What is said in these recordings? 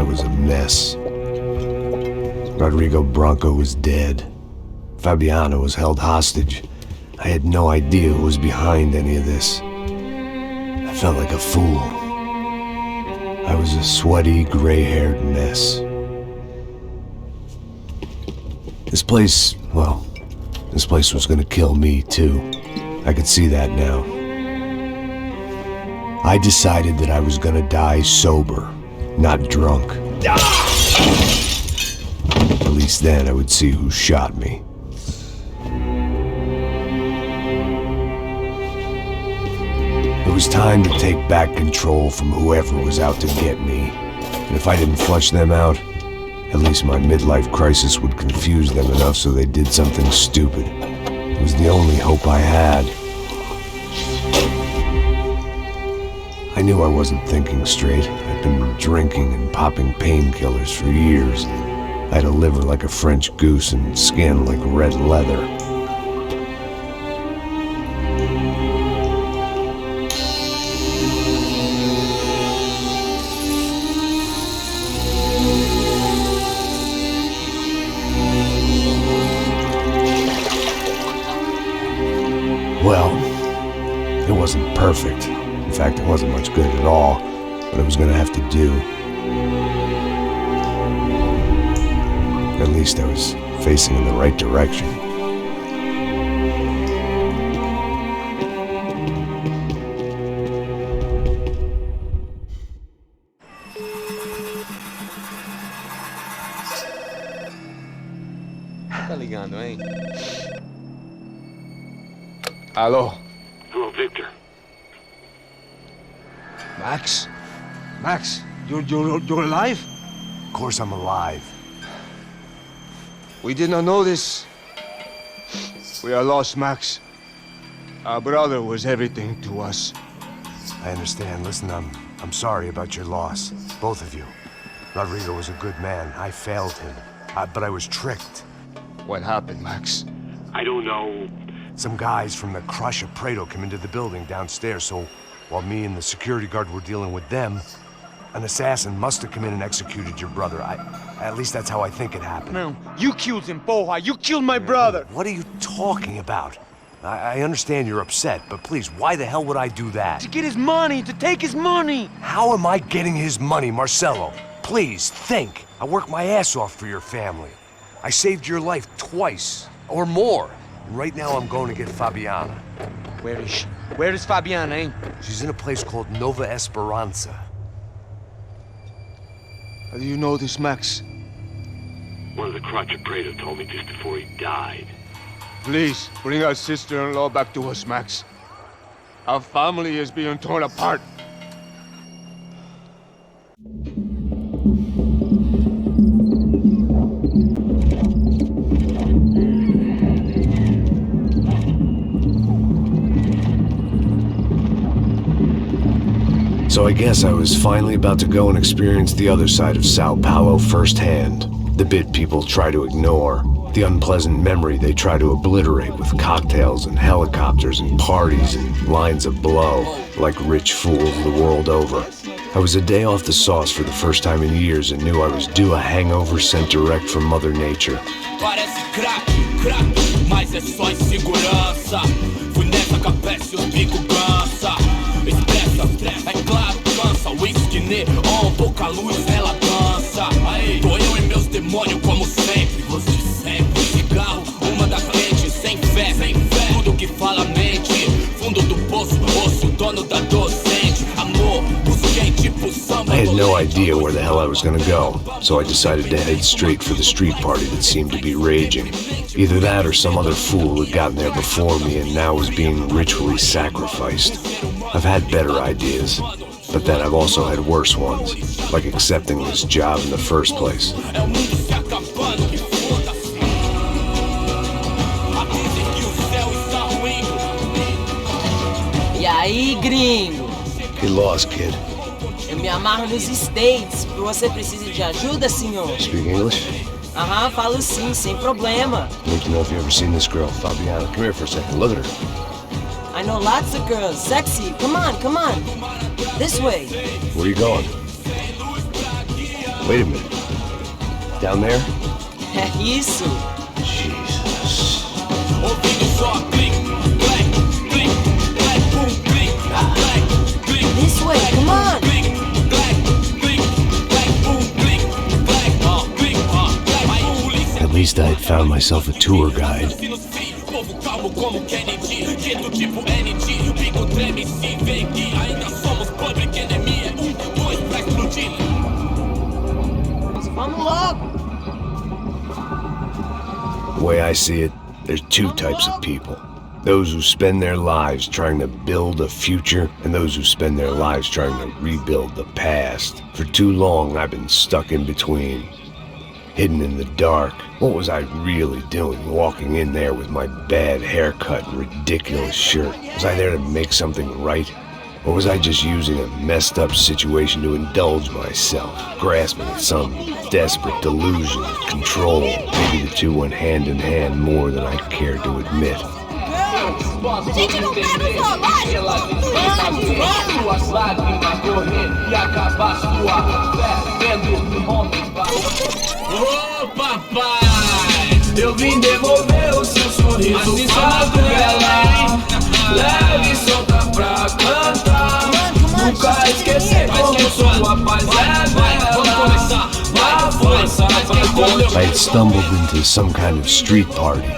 was a mess. Rodrigo Branco was dead. Fabiana was held hostage. I had no idea who was behind any of this. I felt like a fool. I was a sweaty, gray-haired mess. This place was gonna kill me too. I could see that now. I decided that I was gonna die sober, not drunk. At least then I would see who shot me. It was time to take back control from whoever was out to get me. And if I didn't flush them out, at least my midlife crisis would confuse them enough so they did something stupid. It was the only hope I had. I knew I wasn't thinking straight. I'd been drinking and popping painkillers for years. I had a liver like a French goose and skin like red leather. Well, it wasn't perfect. In fact, it wasn't much good at all, but it was gonna have to do. At least I was facing in the right direction. Tá ligando, hein? Alô? Hello, Victor. Max? Max, you're alive? Of course I'm alive. We did not know this. We are lost, Max. Our brother was everything to us. I understand. Listen, I'm sorry about your loss. Both of you. Rodrigo was a good man. I failed him. But I was tricked. What happened, Max? I don't know. Some guys from the Crush of Prado came into the building downstairs, so while me and the security guard were dealing with them, an assassin must have come in and executed your brother. At least that's how I think it happened. No, you killed him, Porra. You killed my brother. What are you talking about? I understand you're upset, but please, why the hell would I do that? To get his money, to take his money. How am I getting his money, Marcelo? Please, think. I worked my ass off for your family. I saved your life twice, or more. Right now I'm going to get Fabiana. Where is she? Where is Fabiana, eh? She's in a place called Nova Esperanza. How do you know this, Max? One of the Crotch of Prado told me just before he died. Please, bring our sister-in-law back to us, Max. Our family is being torn apart. So I guess I was finally about to go and experience the other side of Сан-Паулу firsthand. The bit people try to ignore. The unpleasant memory they try to obliterate with cocktails and helicopters and parties and lines of blow, like rich fools the world over. I was a day off the sauce for the first time in years and knew I was due a hangover sent direct from Mother Nature. Parece crack, mas é só insegurança. Fui nessa capeste, o bico cansa. Expressa, é claro, cansa. Whisky neon, pouca luz, ela dança. Aí, tô eu e meus demônios como sempre. Os de sempre, cigarro, uma da frente. Sem fé, tudo que fala mente. Fundo do poço, osso, dono da docente. Amor, busquei tipo samba. I had no idea where the hell I was gonna go, so I decided to head straight for the street party that seemed to be raging. Either that or some other fool had gotten there before me and now was being ritually sacrificed. I've had better ideas, but then I've also had worse ones, like accepting this job in the first place. E aí, gringo? Get lost, kid. Eu me amarro nos States. Você precisa de ajuda, senhor? Speak English? Aham, falo sim, sem problema. I need to know if you've ever seen this girl, Fabiana. Come here for a second. Look at her. I know lots of girls. Sexy. Come on, come on. This way. Where are you going? Wait a minute. Down there? É isso. Jesus. Ouvindo só clique, clack, clique, clack, boom, clique, clack, clique. This way, come on. Clique, clack, clique, clack, boom, clique, clack, clique, clack. Aí polícia. At least I had found myself a tour guide. Povo calmo como Kennedy, quieto tipo ND. O bico treme se vê que ainda somos public enemy. É 1, 2 pra explodir. Vamos logo. The way I see it, there's two types of people. Those who spend their lives trying to build a future, and those who spend their lives trying to rebuild the past. For too long, I've been stuck in between. Hidden in the dark. What was I really doing walking in there with my bad haircut and ridiculous shirt? Was I there to make something right? Or was I just using a messed up situation to indulge myself, grasping at some desperate delusion of control? Maybe the two went hand in hand more than I cared to admit. Gente, não pega o zoológico! Suas lágrimas correr e acabar sua fé vendo homens. Ô papai, eu vim devolver o seu sorriso favela. Leve e solta pra cantar. Nunca esquecer como sua paz é bela. A força pra I had stumbled into some kind of street party.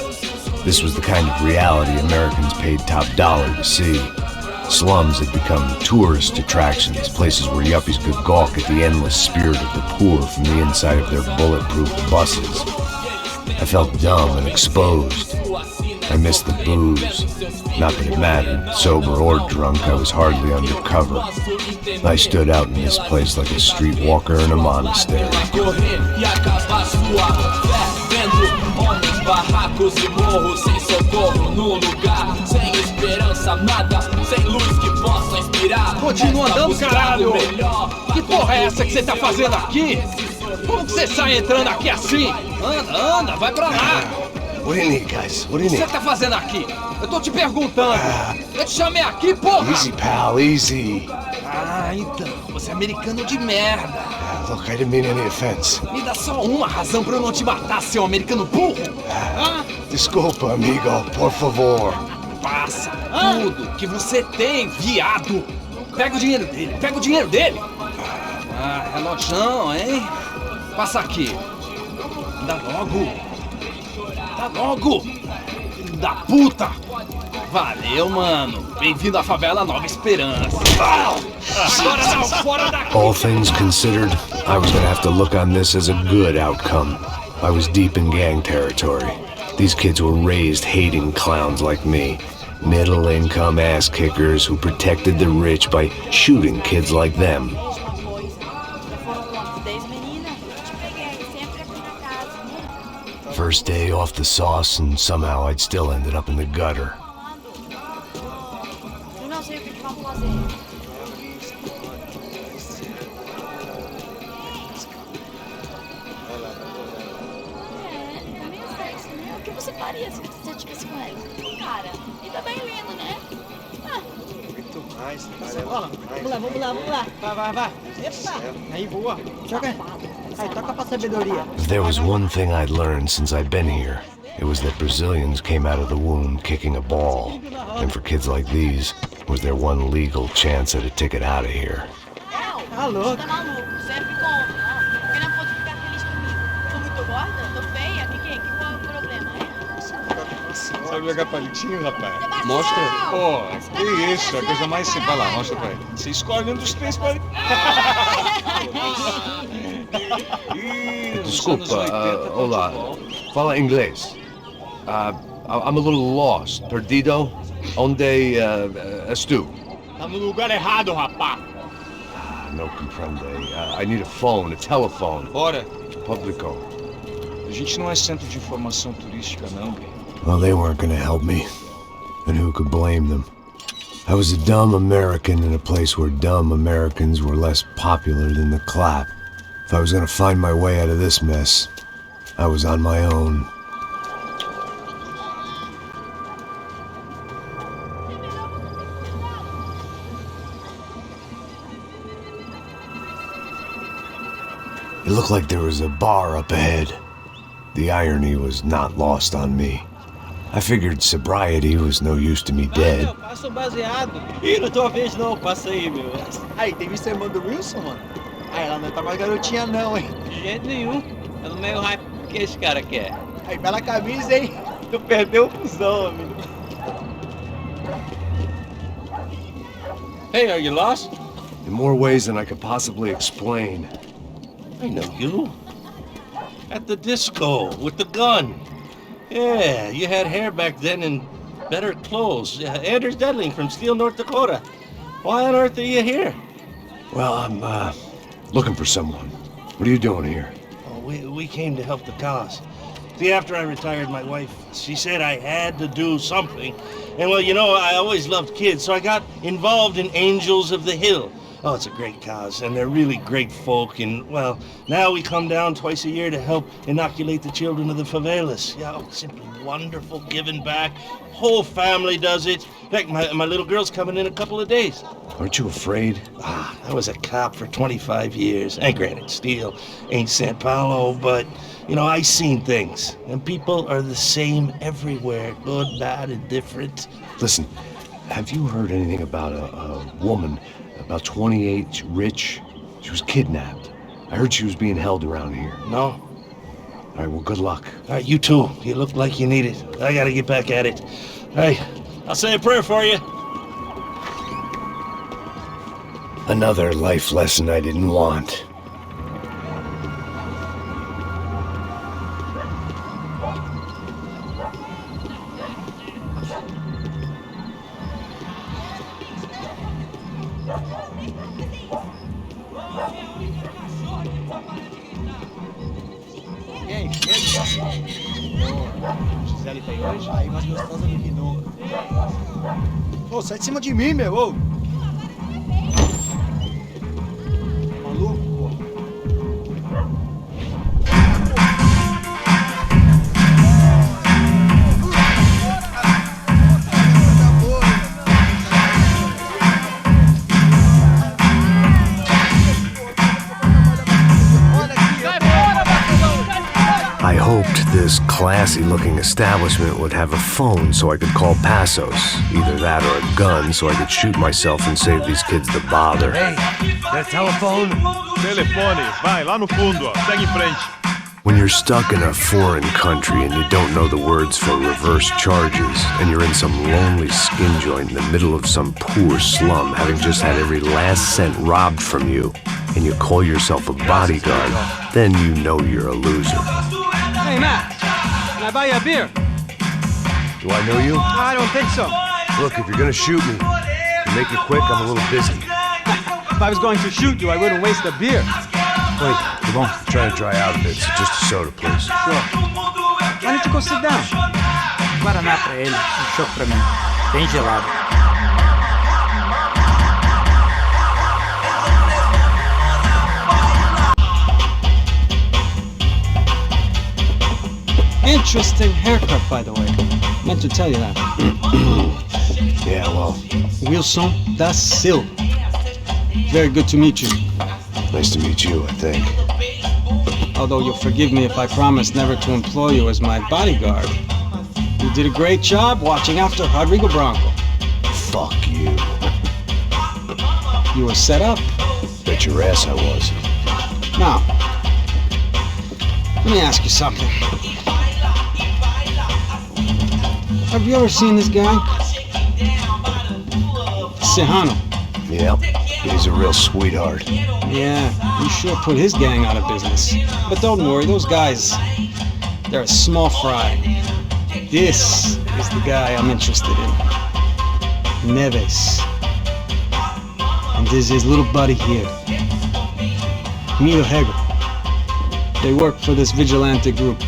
This was the kind of reality Americans paid top dollar to see. Slums had become tourist attractions, places where yuppies could gawk at the endless spirit of the poor from the inside of their bulletproof buses. I felt dumb and exposed. I missed the booze. Not that it mattered, sober or drunk, I was hardly undercover. I stood out in this place like a streetwalker in a monastery. Barracos e morros sem socorro no lugar, sem esperança, nada, sem luz que possa inspirar. Continua andando, caralho! Que porra é essa que você tá fazendo aqui? Como que você sai entrando aqui assim? Anda, vai pra lá! What do you need, guys? What do you O que need? você tá fazendo aqui? Eu tô te perguntando! Eu te chamei aqui, porra! Easy, pal, easy. Ah, então, você é americano de merda! Look, I didn't mean any offense. Me dá só uma razão pra eu não te matar, seu americano burro! Desculpa, amigo, por favor. Passa tudo que você tem, viado! Pega o dinheiro dele! Ah, relojão, hein? Passa aqui! Dá logo! Filho da puta! Valeu, mano! Bem-vindo à favela Nova Esperança! Agora não, fora daqui! All things considered, I was gonna have to look on this as a good outcome. I was deep in gang territory. These kids were raised hating clowns like me. Middle-income ass-kickers who protected the rich by shooting kids like them. First day off the sauce, and somehow I'd still ended up in the gutter. O que você faria se você estivesse com ele? Cara, e tá bem lindo, né? Muito mais. Vamos lá. Vai. Epa! Aí voa. Joga. Aí, toca pra sabedoria. If there was one thing I'd learned since I'd been here, it was that Brazilians came out of the womb kicking a ball. And for kids like these, was their one legal chance at a ticket out of here. Tá louco. Tá maluco, sempre conta. Porque não pode ficar feliz comigo. Tô muito gorda? Tô feia? Qual é o problema? Sabe jogar palitinho, rapaz? Mostra. Pô, que isso, é a coisa mais simples. Vai lá, mostra pra ele. Você escolhe um dos três palitinhos. Desculpa, olá. Fala inglês. I'm a little lost. Perdido? Onde estou? Tá no lugar errado, rapá! No comprende. I need a phone, a telephone. Bora. Publico. A gente não é centro de informação turística, não. Well, they weren't gonna help me. And who could blame them? I was a dumb American in a place where dumb Americans were less popular than the clap. If I was gonna find my way out of this mess, I was on my own. It looked like there was a bar up ahead. The irony was not lost on me. I figured sobriety was no use to me dead. Eu passo baseado. Ih, não tô a vez não, passa aí, meu. Aí, tem visto a irmã do Wilson, mano? Aí, ela não tá mais garotinha não, hein? De jeito nenhum. É no meio hype que esse cara quer. Aí, bela camisa, hein? Tu perdeu o fusão, amigo. Hey, are you lost? In more ways than I could possibly explain. I know you. At the disco, with the gun. Yeah, you had hair back then and better clothes. Anders Dedling from Steele, North Dakota. Why on earth are you here? Well, I'm, looking for someone. What are you doing here? Oh, we came to help the cause. See, after I retired, my wife, she said I had to do something. And well, you know, I always loved kids, so I got involved in Angels of the Hill. Oh, it's a great cause, and they're really great folk, and, well, now we come down twice a year to help inoculate the children of the favelas. Yeah, oh, simply wonderful, giving back. Whole family does it. In fact, my little girl's coming in a couple of days. Aren't you afraid? I was a cop for 25 years, and granted, Steele ain't San-Paulу, but, you know, I seen things, and people are the same everywhere, good, bad, and different. Listen, have you heard anything about a woman, about 28, rich? She was kidnapped. I heard she was being held around here. No. All right, well, good luck. All right, you too. You look like you need it. I gotta get back at it. Hey, I'll say a prayer for you. Another life lesson I didn't want. E aí, Gisele tá aí hoje? Aí, mais gostosa do que nunca. Ô, sai de cima de mim, meu, ô! Maluco, pô. I hoped this classy-looking establishment would have a phone so I could call Passos. Either that or a gun so I could shoot myself and save these kids the bother. Hey, that telephone? Telefone, vai, lá no fundo, ó. Segue em frente. When you're stuck in a foreign country and you don't know the words for reverse charges, and you're in some lonely skin joint in the middle of some poor slum, having just had every last cent robbed from you, and you call yourself a bodyguard, then you know you're a loser. Hey, Matt, can I buy you a beer? Do I know you? I don't think so. Look, if you're gonna shoot me, to make it quick, I'm a little busy. If I was going to shoot you, I wouldn't waste a beer. Wait, come on. I'm trying to dry out a bit, so just a soda, please. Sure. Why don't you go sit down? Guaraná pra ele, chopp pra mim. Bem gelado. Interesting haircut, by the way. Meant to tell you that. Yeah, well, Wilson da Silva. Very good to meet you. nice to meet you, I think. Although you'll forgive me if I promise never to employ you as my bodyguard. You did a great job watching after Rodrigo Branco. Fuck you. You were set up. Bet your ass I was. Now, let me ask you something. Have you ever seen this guy? Sejano. Yep, he's a real sweetheart. Yeah, he sure put his gang out of business. But don't worry, those guys, they're a small fry. This is the guy I'm interested in. Neves. And this is his little buddy here. Milo Hegel. They work for this vigilante group,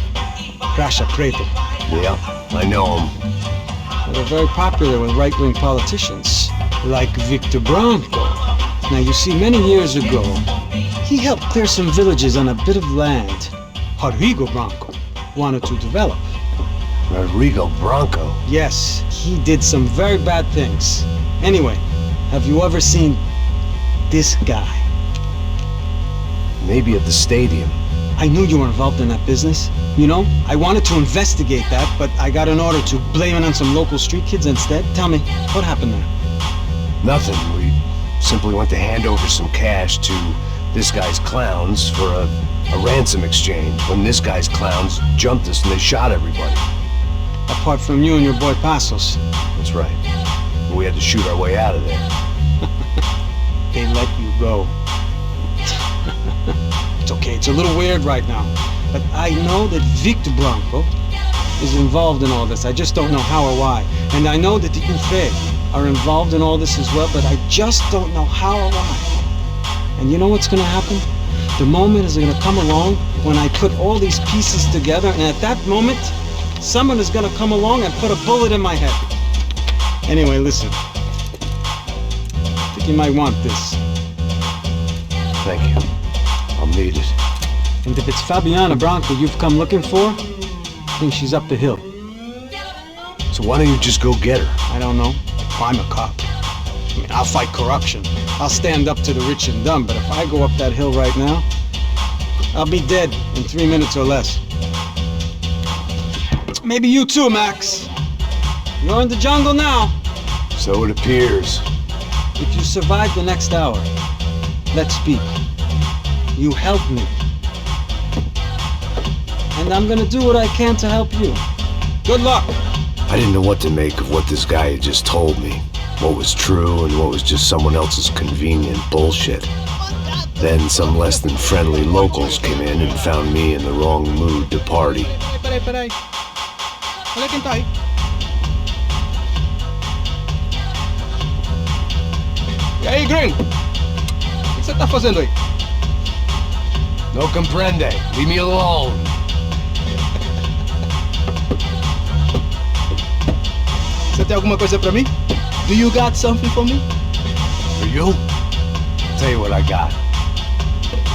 Cracha Preto. Yeah, I know him. They're very popular with right-wing politicians, like Victor Branco. Now, you see, many years ago, he helped clear some villages on a bit of land Rodrigo Branco wanted to develop. Rodrigo Branco? Yes, he did some very bad things. Anyway, have you ever seen this guy? Maybe at the stadium. I knew you were involved in that business. You know, I wanted to investigate that, but I got an order to blame it on some local street kids instead. Tell me, what happened there? Nothing. We simply went to hand over some cash to this guy's clowns for a ransom exchange when this guy's clowns jumped us and they shot everybody. Apart from you and your boy Passos. That's right. We had to shoot our way out of there. They let you go. It's okay, it's a little weird right now. But I know that Victor Branco is involved in all this. I just don't know how or why. And I know that the Ufe are involved in all this as well, but I just don't know how or why. And you know what's gonna happen? The moment is gonna come along when I put all these pieces together, and at that moment, someone is gonna come along and put a bullet in my head. Anyway, listen. I think you might want this. Thank you. I'll need it. And if it's Fabiana Branco you've come looking for, I think she's up the hill. So why don't you just go get her? I don't know. I'm a cop. I mean, I'll fight corruption. I'll stand up to the rich and dumb, but if I go up that hill right now, I'll be dead in 3 minutes or less. Maybe you too, Max. You're in the jungle now. So it appears. If you survive the next hour, let's speak. You help me. And I'm gonna do what I can to help you. Good luck. I didn't know what to make of what this guy had just told me. What was true and what was just someone else's convenient bullshit. Then some less than friendly locals came in and found me in the wrong mood to party. Peraí. Olha quem tá aí. E aí, gringo? O que você tá fazendo aí? No comprende. Leave me alone. Você tem alguma coisa pra mim? Do you got something for me? For you? I'll tell you what I got.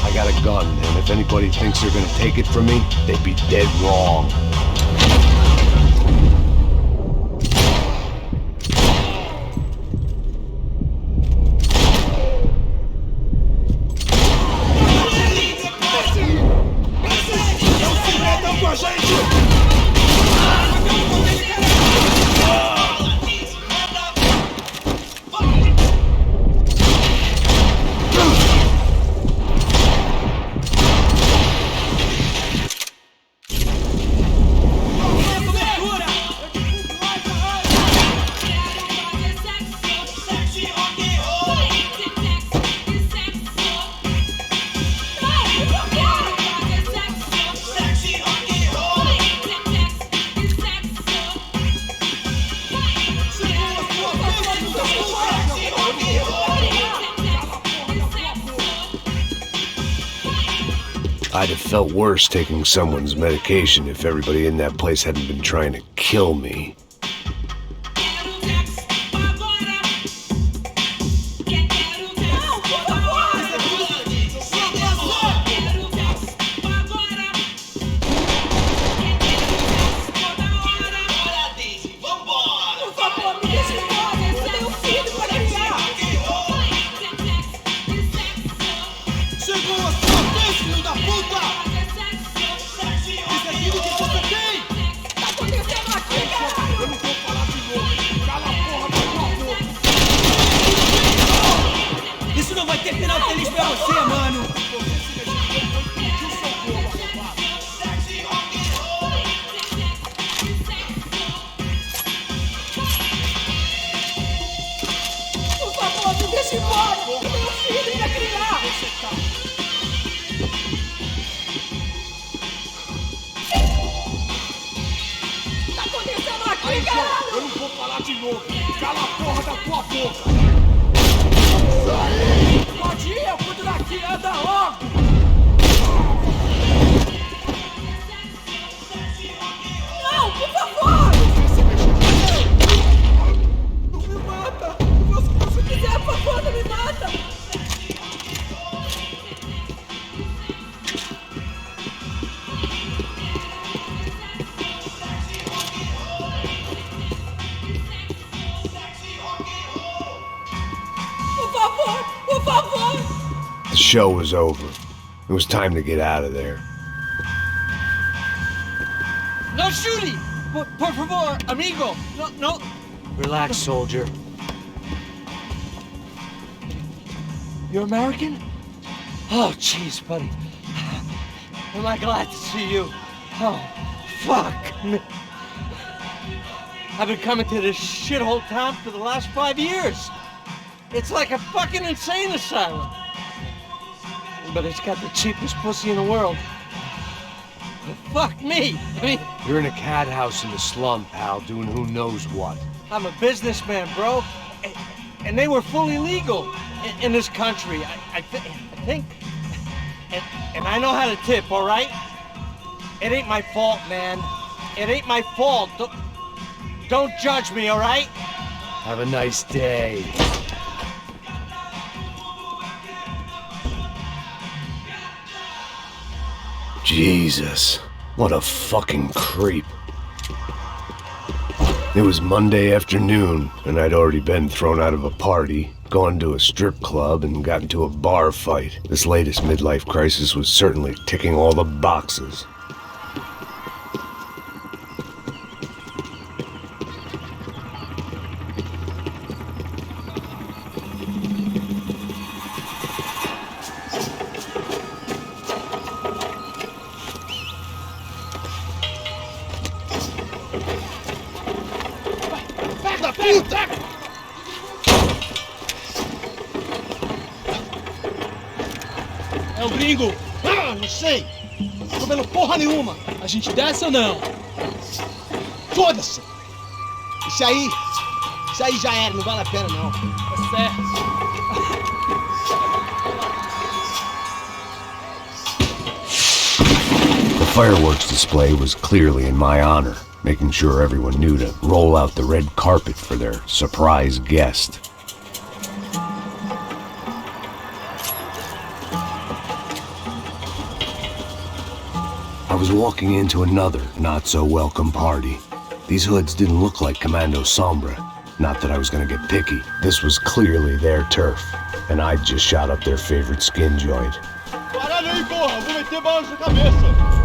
I got a gun, and if anybody thinks they're gonna take it from me, they'd be dead wrong. I'd have felt worse taking someone's medication if everybody in that place hadn't been trying to kill me. The show was over. It was time to get out of there. No shooting! Por favor, amigo! No. Relax, soldier. You're American? Oh, jeez, buddy. Am I glad to see you? Oh, fuck me. I've been coming to this shithole town for the last 5 years. It's like a fucking insane asylum. But it's got the cheapest pussy in the world. Fuck me. I mean, You're in a cat house in the slum, pal, doing who knows what. I'm a businessman, bro. And they were fully legal in this country. I think. And I know how to tip, all right? It ain't my fault, man. It ain't my fault. Don't judge me, all right? Have a nice day. Jesus, what a fucking creep. It was Monday afternoon, and I'd already been thrown out of a party, gone to a strip club, and got into a bar fight. This latest midlife crisis was certainly ticking all the boxes. É o gringo! Ah, não sei! Não tô vendo porra nenhuma! A gente desce ou não? Foda-se! Isso aí já era, não vale a pena não. Tá certo. The fireworks display was clearly in my honor, making sure everyone knew to roll out the red carpet for their surprise guest. I was walking into another not-so-welcome party. These hoods didn't look like Commando Sombra. Not that I was gonna get picky. This was clearly their turf, and I'd just shot up their favorite skin joint. Caralho aí, porra! Vou meter bala na sua cabeça!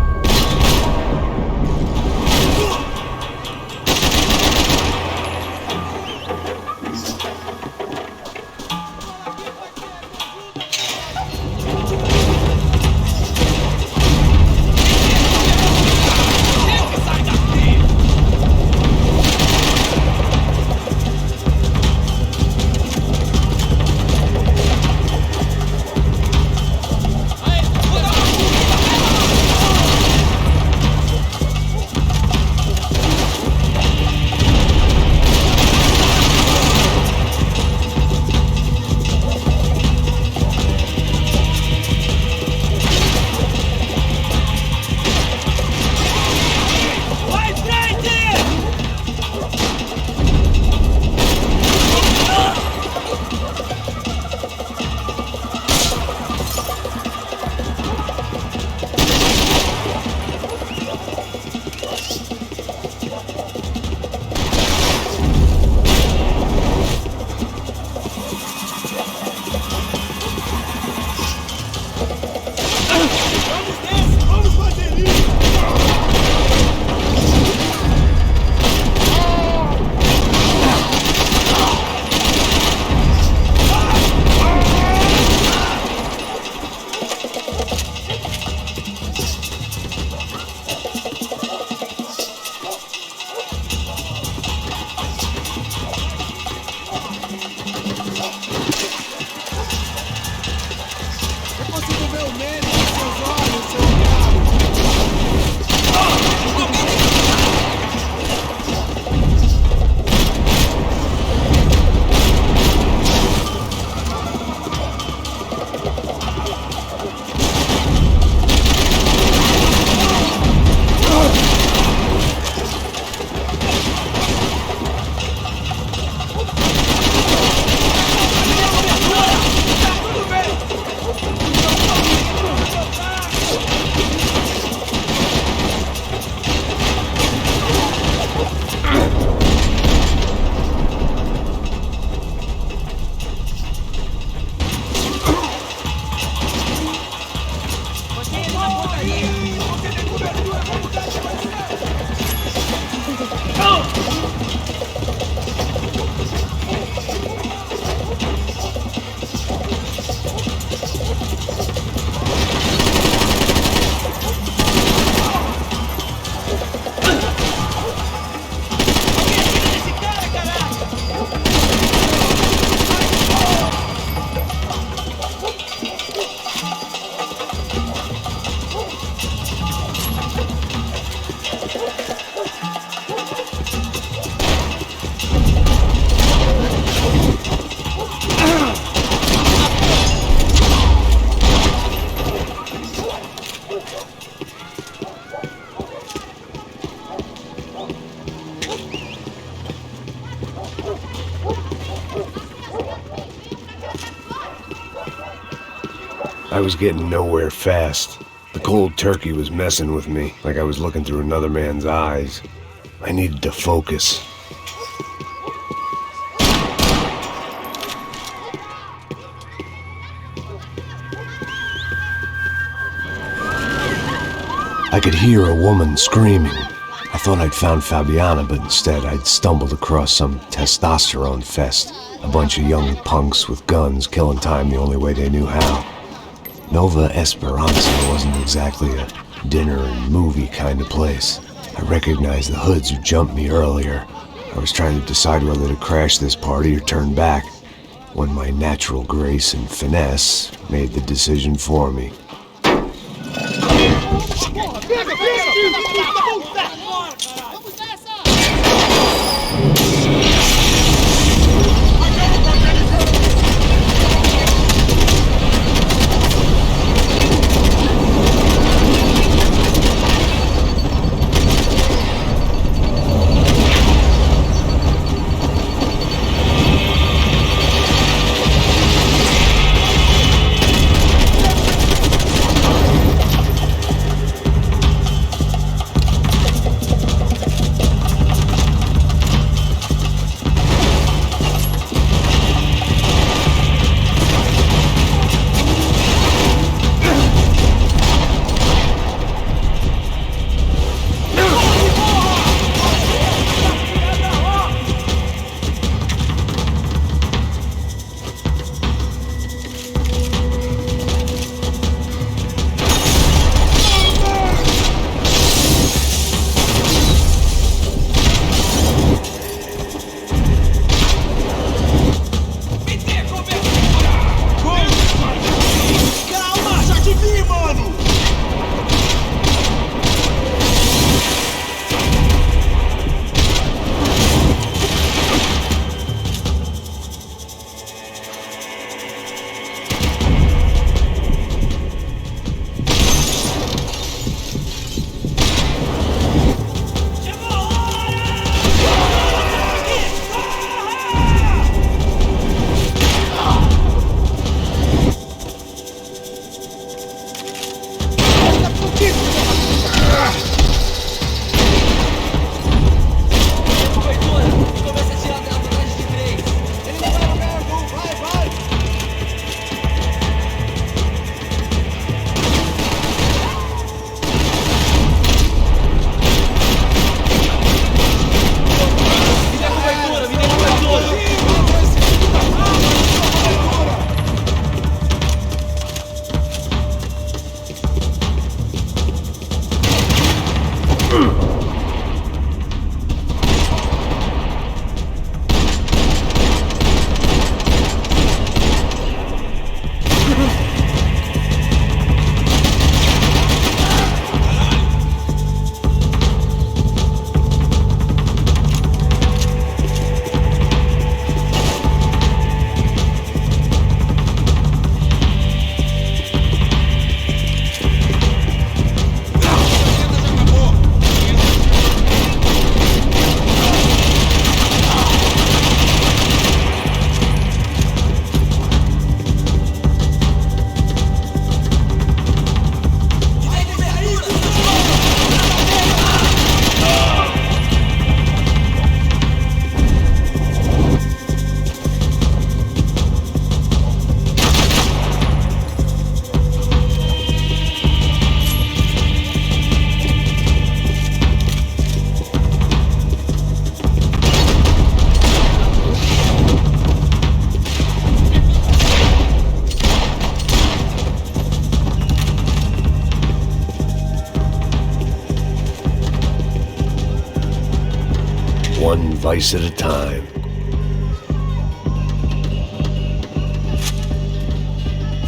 I was getting nowhere fast. The cold turkey was messing with me, like I was looking through another man's eyes. I needed to focus. I could hear a woman screaming. I thought I'd found Fabiana, but instead I'd stumbled across some testosterone fest. A bunch of young punks with guns killing time the only way they knew how. Nova Esperanza wasn't exactly a dinner and movie kind of place. I recognized the hoods who jumped me earlier. I was trying to decide whether to crash this party or turn back, when my natural grace and finesse made the decision for me. One vice at a time.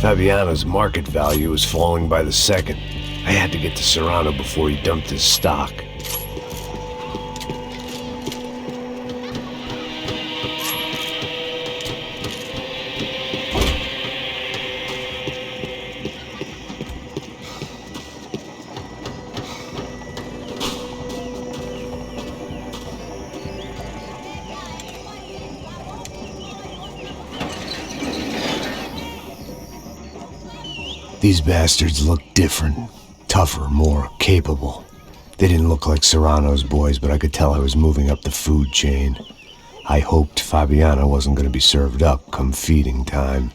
Fabiana's market value was falling by the second. I had to get to Serrano before he dumped his stock. These bastards looked different, tougher, more capable. They didn't look like Serrano's boys, but I could tell I was moving up the food chain. I hoped Fabiana wasn't going to be served up come feeding time.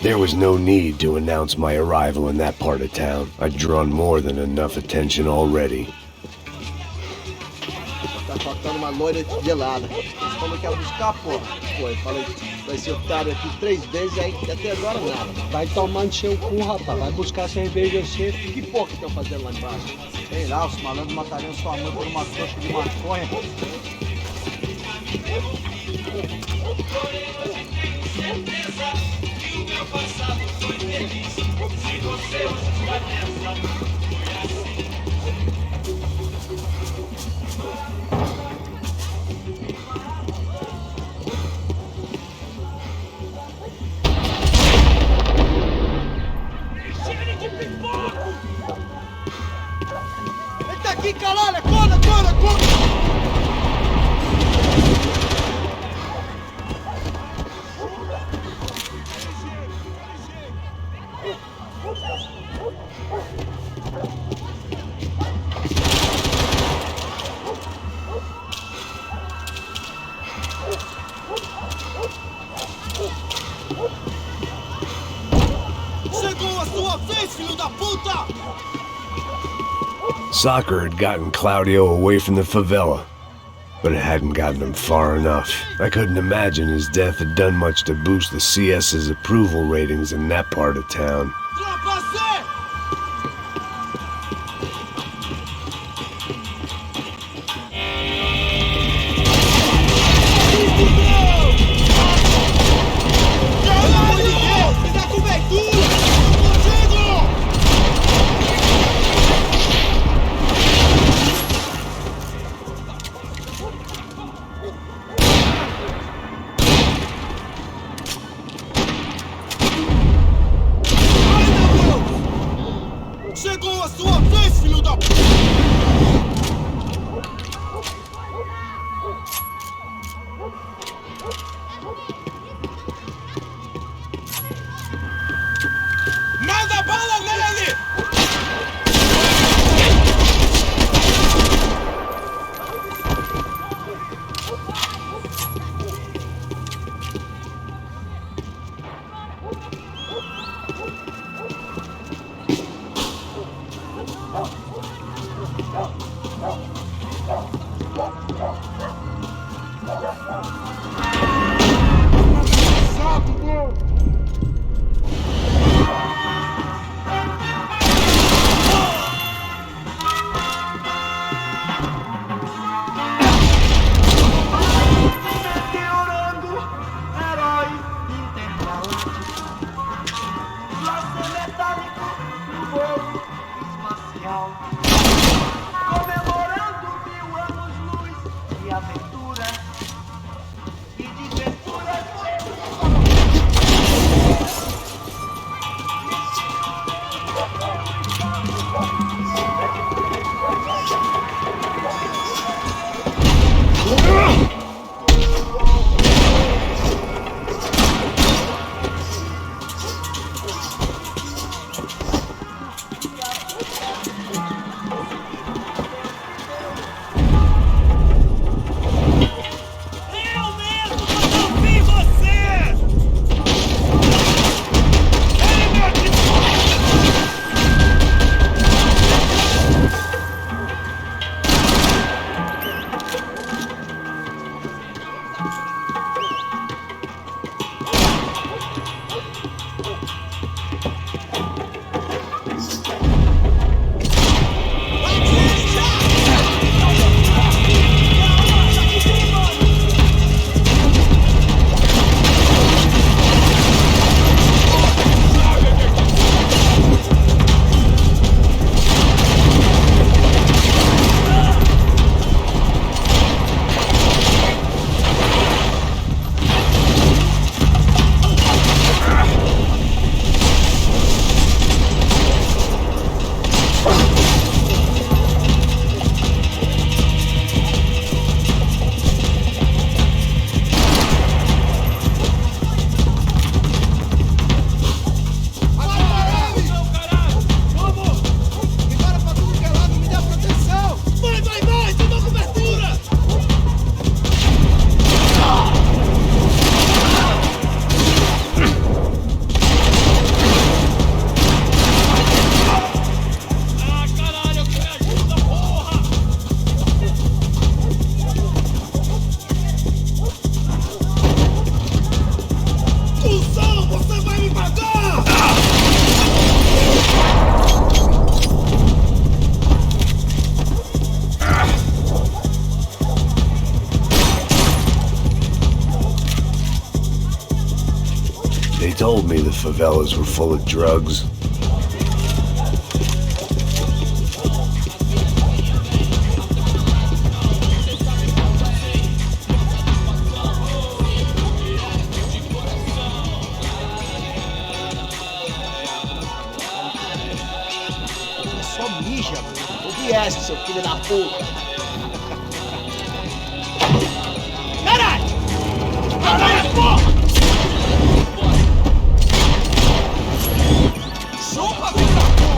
There was no need to announce my arrival in that part of town. I'd drawn more than enough attention already. Tá faltando uma loira gelada. Você falou que ela buscar, porra. Foi, falei, vai ser otário aqui 3 vezes, aí até agora nada. Vai tomando seu cu, rapaz. Vai buscar cerveja cedo. Que porra que estão fazendo lá embaixo? Sei lá, os malandros matariam sua mãe por uma trouxa de maconha. Ele tá aqui, caralho! Acorda, acorda, acorda! Chegou a sua vez, filho da puta! Soccer had gotten Claudio away from the favela, but it hadn't gotten him far enough. I couldn't imagine his death had done much to boost the CS's approval ratings in that part of town. Chegou a sua vez, filho da puta! Manda bala nele! favelas were full of drugs. Só mija, mano. Ouvi essa, seu filho da puta. Caralho! Caralho, porra! Chupa, filho da puta!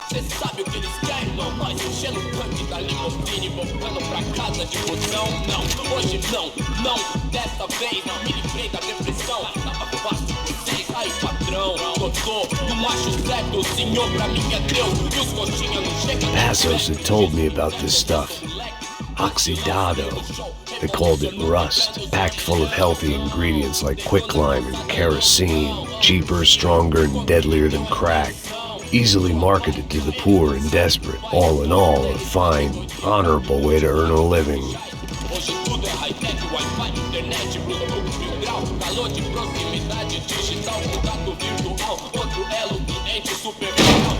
Cê sabe o que eles querem, não? Nós enchendo o tanque da limusine, voltando pra casa de busão. Não, hoje não, dessa vez não me livrei da depressão. Tava fácil com vocês, aí patrão. Doutor, do macho certo, o senhor pra mim é Deus. E os coxinha não chegam. Assholes had told me about this stuff. Oxidado. They called it rust, packed full of healthy ingredients like quicklime and kerosene, cheaper, stronger, and deadlier than crack. Easily marketed to the poor and desperate. All in all, a fine, honorable way to earn a living. Hoje tudo é high-tech, Wi-Fi, internet, Bluetooth, mil grau, calor de proximidade, digital, contato virtual, outro elo, cliente, super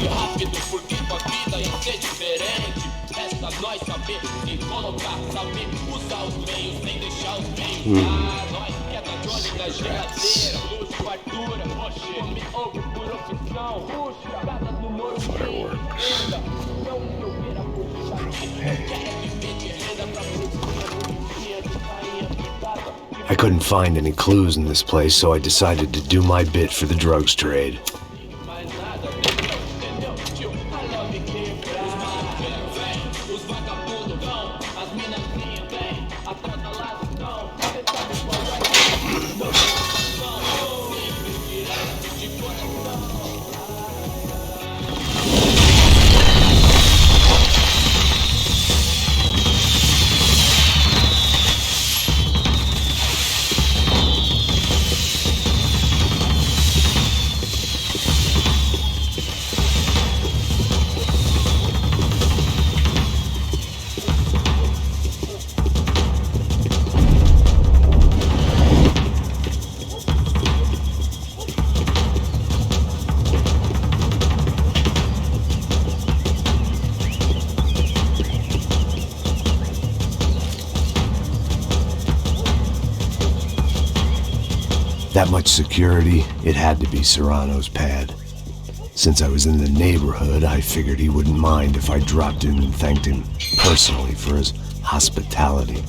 rápido, porque tua vida ia ser diferente. Resta nós saber se colocar, saber usar os meios, sem deixar os meios. Nós que é da dona da geladeira, luxo, fartura, poxa, come ovo por opção, ruxa, casa no moro, I couldn't find any clues in this place, so I decided to do my bit for the drugs trade. That much security, it had to be Serrano's pad. Since I was in the neighborhood, I figured he wouldn't mind if I dropped in and thanked him personally for his hospitality.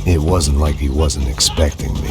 It wasn't like he wasn't expecting me.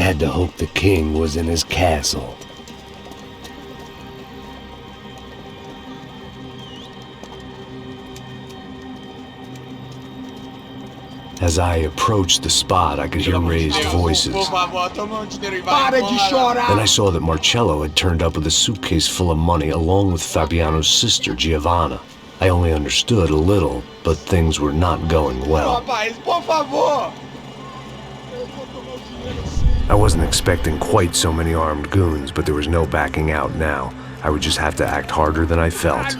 had to hope the king was in his castle. As I approached the spot, I could hear raised voices. Then I saw that Marcello had turned up with a suitcase full of money along with Fabiano's sister, Giovanna. I only understood a little, but things were not going well. I wasn't expecting quite so many armed goons, but there was no backing out now. I would just have to act harder than I felt.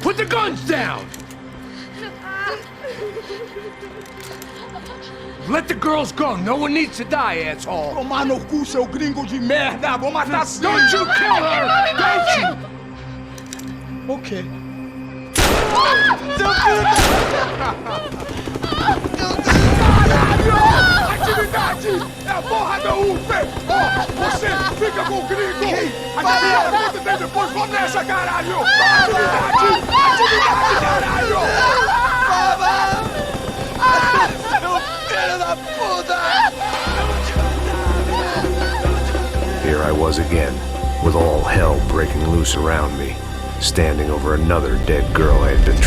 Put the guns down! Let the girls go. No one needs to die, asshole. Tomar no cu, seu gringo de merda. Vou matar. Don't you kill her! Don't you? Okay. Caralho! Atividade! É a porra da UP! Ó, você fica com o gringo! A galera conta tem depois, vamos nessa, caralho! Atividade! Atividade, caralho! Here I was again, with all hell breaking loose around me, standing over another dead girl I had been trying